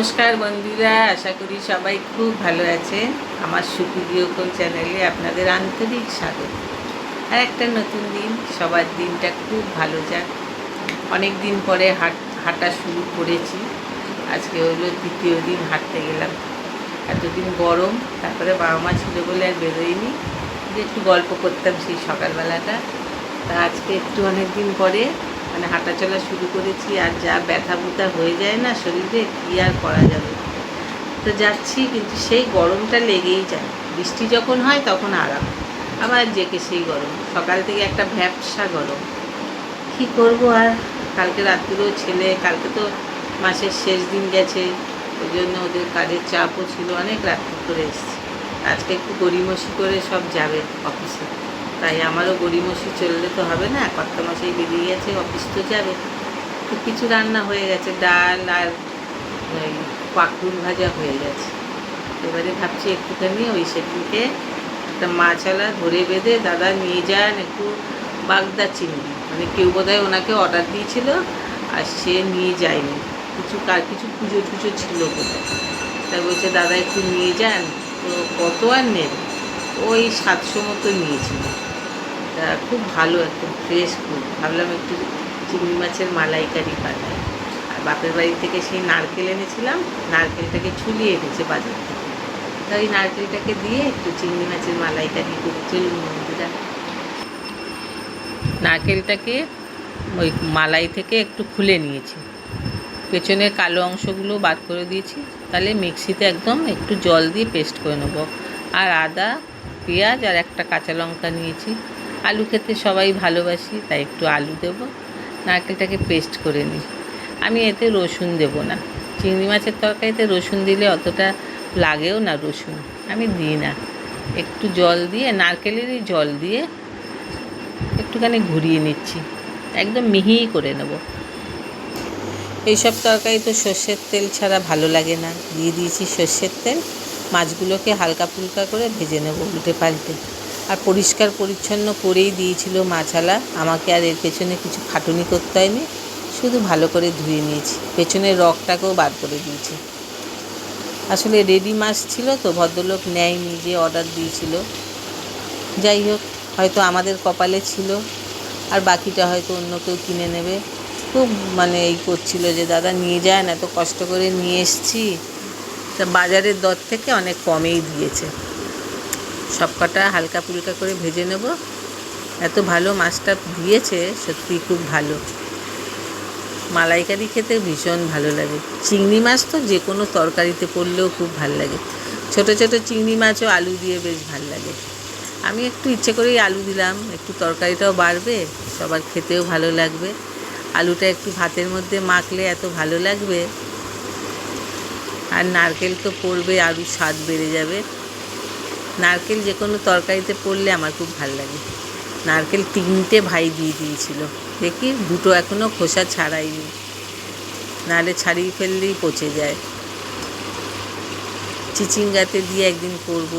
নমস্কার বন্ধুরা, আশা করি সবাই খুব ভালো আছেন। আমার সুপ্রিয় চ্যানেলে আপনাদের আন্তরিক স্বাগত। আর একটা নতুন দিন, সবার দিনটা খুব ভালো যাক। অনেক দিন পরে হাঁটা শুরু করেছি। আজকে হলো দ্বিতীয় দিন হাঁটতে গেলাম। এতদিন গরম, তারপরে বাবা মা ছিল বলে আর বেরোয়নি, যে একটু গল্প করতাম সেই সকালবেলাটা। তা আজকে একটু অনেক দিন পরে হাঁটা চলা শুরু করেছি। আর যা ব্যথা বুথা হয়ে যায় না শরীরে, কী আর করা যাবে। তো যাচ্ছি, কিন্তু সেই গরমটা লেগেই যায়। বৃষ্টি যখন হয় তখন আরাম, আবার জেকে সেই গরম, সকাল থেকে একটা ভ্যাপসা গরম। কী করবো আর। কালকে রাত্রিরেও কালকে তো মাসের শেষ দিন গেছে, ওই জন্য ওদের কাজের চাপও ছিল, অনেক রাত্রি করে এসেছি। আজকে একটু গড়িমসি করে সব যাবে অফিসে, তাই আমারও গড়িমসি চললে তো হবে না। কর্তা মাসেই বেরিয়ে গেছে, অফিস তো যাবে। তো কিছু রান্না হয়ে গেছে, ডাল আর ওই পাকুড় ভাজা হয়ে গেছে। এবারে ভাবছি একটুখানি ওই সেদিনকে একটা মাছওয়ালা ধরে বেঁধে দাদা নিয়ে যান একটু বাগদা চিংড়ি, কেউ বোধহয় ওনাকে অর্ডার দিয়েছিল আর সে নিয়ে যায়নি। কিছু পুজো টুজো ছিল বোধহয়, তাই বলছে দাদা একটু নিয়ে যান। তো কত আর নেবে, ওই 700 মতো নিয়েছিল। তা খুব ভালো, একদম ফ্রেশ ফুড। ভাবলাম একটু চিংড়ি মাছের মালাইকারি বানাই। আর বাপের বাড়ি থেকে সেই নারকেল এনেছিলাম, নারকেলটাকে ছুলিয়ে এনেছে বাজার থেকে। তাই নারকেলটাকে দিয়ে একটু চিংড়ি মাছের মালাইকারি করে চলুন বন্ধুরা। নারকেলটাকে ওই মালাই থেকে একটু খুলে নিয়েছি, পেছনের কালো অংশগুলো বাদ করে দিয়েছি। তাহলে মিক্সিতে একদম একটু জল দিয়ে পেস্ট করে নেব। আর আদা, পেঁয়াজ আর একটা কাঁচা লঙ্কা নিয়েছি। আলু খেতে সবাই ভালোবাসি, তাই একটু আলু দেব। নারকেলটাকে পেস্ট করে নিই। আমি এতে রসুন দেব না। চিংড়ি মাছের তরকারিতে রসুন দিলে অতটা লাগেও না রসুন, আমি দিই না। একটু জল দিয়ে, নারকেলেরই জল দিয়ে একটুখানি ঘুরিয়ে নিচ্ছি, একদম মিহি করে নেব। এইসব তরকারি তো সর্ষের তেল ছাড়া ভালো লাগে না। দিয়ে দিয়েছি সর্ষের তেল। মাছগুলোকে হালকা ফুলকা করে ভেজে নেব উল্টে পাল্টে। আর পরিষ্কার পরিচ্ছন্ন করেই দিয়েছিল মাছওয়ালা, আমাকে আর এর পেছনে কিছু খাটুনি করতে হয়নি, শুধু ভালো করে ধুয়ে নিয়েছি। পেছনের রগটাকেও বার করে দিয়েছি। আসলে রেডি মাছ ছিল তো, ভদ্রলোক নেয়নি, যে অর্ডার দিয়েছিল। যাই হোক, হয়তো আমাদের কপালে ছিল, আর বাকিটা হয়তো অন্য কেউ কিনে নেবে। খুব এই করছিল যে দাদা নিয়ে যান, এত কষ্ট করে নিয়ে এসছি। তা বাজারের দর থেকে অনেক কমেই দিয়েছে। সব কটা হালকা ফুলকা করে ভেজে নেব। এত ভালো মাছটা দিয়েছে, সত্যি খুব ভালো। মালাইকারি খেতে ভীষণ ভালো লাগে। চিংড়ি মাছ তো যে কোনো তরকারিতে পড়লেও খুব ভালো লাগে। ছোট ছোট চিংড়ি মাছও আলু দিয়ে বেশ ভালো লাগে। আমি একটু ইচ্ছে করেই আলু দিলাম, একটু তরকারিটাও বাড়বে, সবার খেতেও ভালো লাগবে। আলুটা একটু ভাতের মধ্যে মাখলে এত ভালো লাগবে। আর নারকেল তো পড়বে, আরও স্বাদ বেড়ে যাবে। নারকেল যে কোনো তরকারিতে পড়লে আমার খুব ভালো লাগে। নারকেল 3টে ভাই দিয়ে দিয়েছিল, দেখি 2টো এখনও খোসা ছাড়াইনি, নাহলে ছাড়িয়ে ফেললেই পচে যায়। চিচিঙ্গাতে দিয়ে একদিন করব,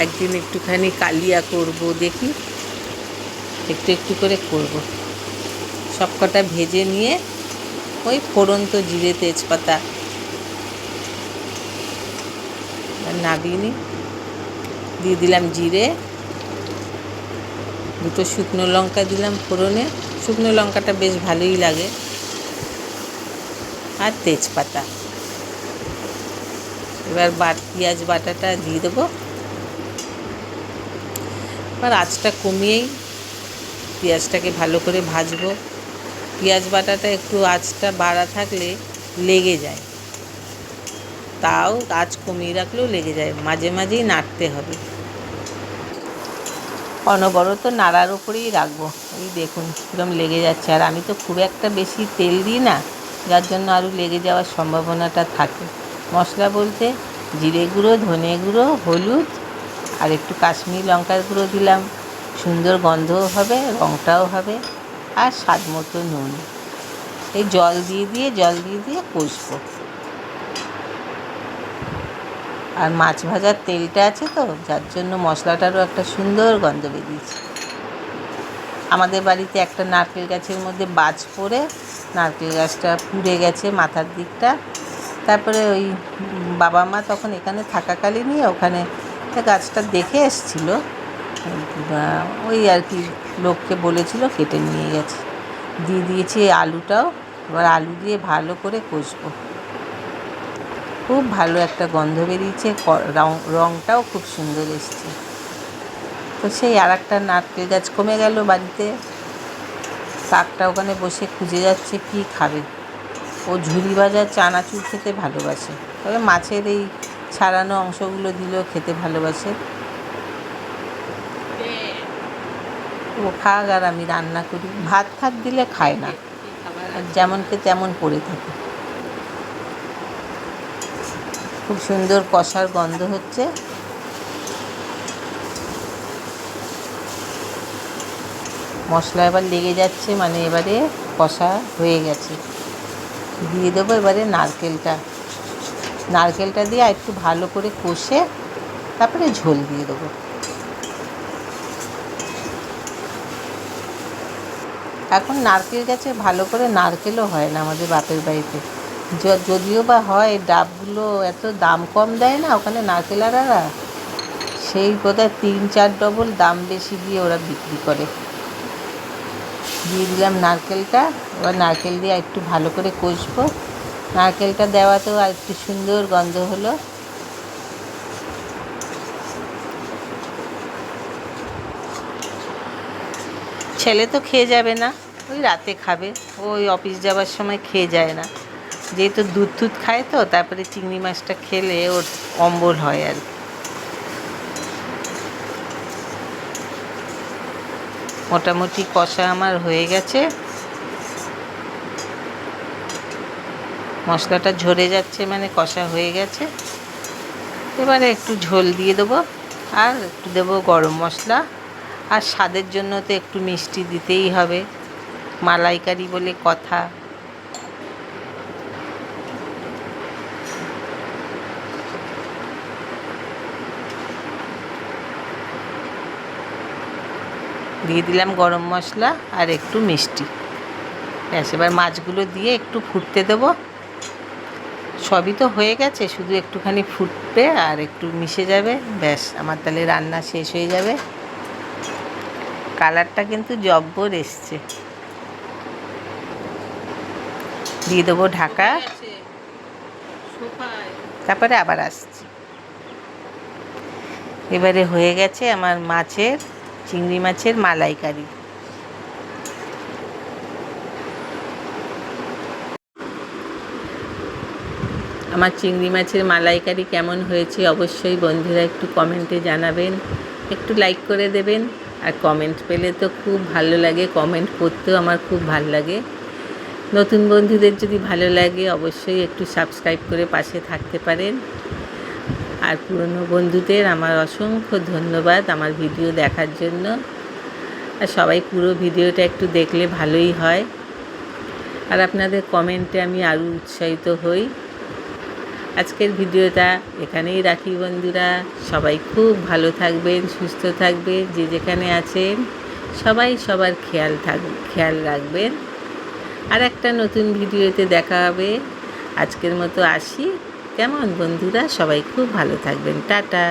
একদিন একটুখানি কালিয়া করব, দেখি একটু একটু করে করব। সব কটা ভেজে নিয়ে ওই ফোড়ন্ত জিরে তেজপাতা নাবিয়ে নিই। দিয়ে দিলাম জিরে, 2টো শুকনো লঙ্কা দিলাম ফোড়নে। শুকনো লঙ্কাটা বেশ ভালোই লাগে। আর তেজপাতা। এবার পেঁয়াজ বাটাটা দিয়ে দেবো। এবার আঁচটা কমিয়েই পেঁয়াজটাকে ভালো করে ভাজবো। পেঁয়াজ বাটাটা একটু আঁচটা বাড়া থাকলে লেগে যায়, তাও আঁচ কমিয়ে রাখলেও লেগে যায়, মাঝে মাঝেই নাড়তে হবে। অনবরত নাড়ার উপরেই রাখবো। এই দেখুন কীরকম লেগে যাচ্ছে। আর আমি তো খুব একটা বেশি তেল দিই না, যার জন্য আরও লেগে যাওয়ার সম্ভাবনাটা থাকে। মশলা বলতে জিরে গুঁড়ো, ধনে গুঁড়ো, হলুদ আর একটু কাশ্মীরি লঙ্কার গুঁড়ো দিলাম, সুন্দর গন্ধও হবে, রঙটাও হবে। আর স্বাদ মতো নুন। এই জল দিয়ে দিয়ে কষবো। আর মাছ ভাজার তেলটা আছে তো, যার জন্য মশলাটারও একটা সুন্দর গন্ধ বেরিয়েছে। আমাদের বাড়িতে একটা নারকেল গাছের মধ্যে বাজ পড়ে নারকেল গাছটা পুড়ে গেছে মাথার দিকটা। তারপরে ওই বাবা মা তখন এখানে থাকাকালীনই ওখানে গাছটা দেখে এসছিল, ওই আর কি লোককে বলেছিল, কেটে নিয়ে গেছে। দিয়ে দিয়েছি এই আলুটাও, এবার আলু দিয়ে ভালো করে কষবো। খুব ভালো একটা গন্ধ বেরিয়েছে, রঙটাও খুব সুন্দর এসছে। তো সেই আর একটা নারকেল গাছ কমে গেল বাড়িতে। কাকটা ওখানে বসে খুঁজে যাচ্ছে কি খাবে। ও ঝুরি ভাজা চানাচুর খেতে ভালোবাসে, তবে মাছের এই ছাড়ানো অংশগুলো দিলেও খেতে ভালোবাসে। ও খাক আর আমি রান্না করি। ভাত ফাত দিলে খায় না, যেমনকে তেমন পড়ে থাকে। খুব সুন্দর কষার গন্ধ হচ্ছে। মশলা এবার লেগে যাচ্ছে, মানে এবারে কষা হয়ে গেছে। দিয়ে দেবো এবারে নারকেলটা দিয়ে একটু ভালো করে কষে তারপরে ঝোল দিয়ে দেবো। এখন নারকেল গাছে ভালো করে নারকেলও হয় না আমাদের বাপের বাড়িতে, যদিও বা হয়, ডাবগুলো এত দাম কম দেয় না ওখানে নারকেলারা, সেই বোধহয় 3-4 ডবল দাম বেশি দিয়ে ওরা বিক্রি করে। দিয়ে দিলাম নারকেলটা, এবার নারকেল দিয়ে একটু ভালো করে কষবো। নারকেলটা দেওয়াতেও আর একটু সুন্দর গন্ধ হলো। ছেলে তো খেয়ে যাবে না, ওই রাতে খাবে, ওই অফিস যাওয়ার সময় খেয়ে যায় না, যেহেতু দুধ খায় তো, তারপরে চিংড়ি মাছটা খেলে ওর অম্বল হয় আর কি। মোটামুটি কষা আমার হয়ে গেছে, মশলাটা ঝরে যাচ্ছে, মানে কষা হয়ে গেছে। এবারে একটু ঝোল দিয়ে দেবো, আর একটু দেবো গরম মশলা, আর স্বাদের জন্য তো একটু মিষ্টি দিতেই হবে, মালাইকারি বলে কথা। দিয়ে দিলাম গরম মশলা আর একটু মিষ্টি, ব্যাস। এবার মাছগুলো দিয়ে একটু ফুটতে দেবো। সবই তো হয়ে গেছে, শুধু একটুখানি ফুটবে আর একটু মিশে যাবে, ব্যাস আমার তাহলে রান্না শেষ হয়ে যাবে। কালারটা কিন্তু জব্বর এসছে। দিয়ে দেবো ঢাকা, তারপরে আবার আসছি। এবারে হয়ে গেছে আমার চিংড়ি মাছের মালাইকারি। আমার চিংড়ি মাছের মালাইকারি কেমন হয়েছে অবশ্যই বন্ধুরা একটু কমেন্টে জানাবেন, একটু লাইক করে দেবেন। আর কমেন্ট পেলে তো খুব ভালো লাগে, কমেন্ট করতেও আমার খুব ভালো লাগে। নতুন বন্ধুদের যদি ভালো লাগে অবশ্যই একটু সাবস্ক্রাইব করে পাশে থাকতে পারেন। আর পুরনো বন্ধুদের আমার অসংখ্য ধন্যবাদ আমার ভিডিও দেখার জন্য। আর সবাই পুরো ভিডিওটা একটু দেখলে ভালোই হয়, আর আপনাদের কমেন্টে আমি আরও উৎসাহিত হই। আজকের ভিডিওটা এখানেই রাখি বন্ধুরা। সবাই খুব ভালো থাকবেন, সুস্থ থাকবেন, যে যেখানে আছেন সবাই সবার খেয়াল রাখবেন। আর একটা নতুন ভিডিওতে দেখা হবে। আজকের মতো আসি, কেমন বন্ধুরা? সবাই খুব ভালো থাকবেন, টাটা।